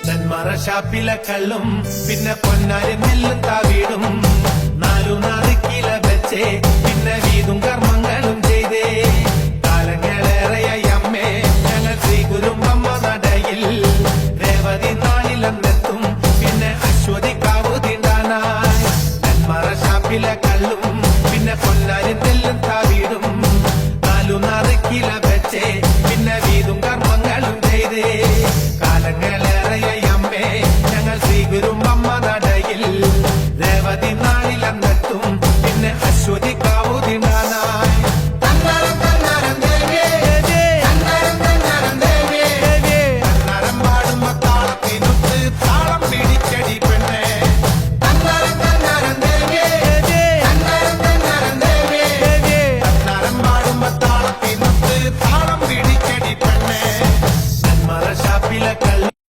ഷാപ്പിലെ കള്ളും പിന്നെ പൊന്നാരി നെല്ലും താവീടും 4 കില വെച്ചേ പിന്നെ വീതും കർമ്മങ്ങളും ചെയ്തേ കാലങ്ങളേറെയായി അമ്മേ ഞങ്ങൾ ശ്രീ കുരുമ്പമ്മ നടയിൽ രേവതി നാളിലെന്ന്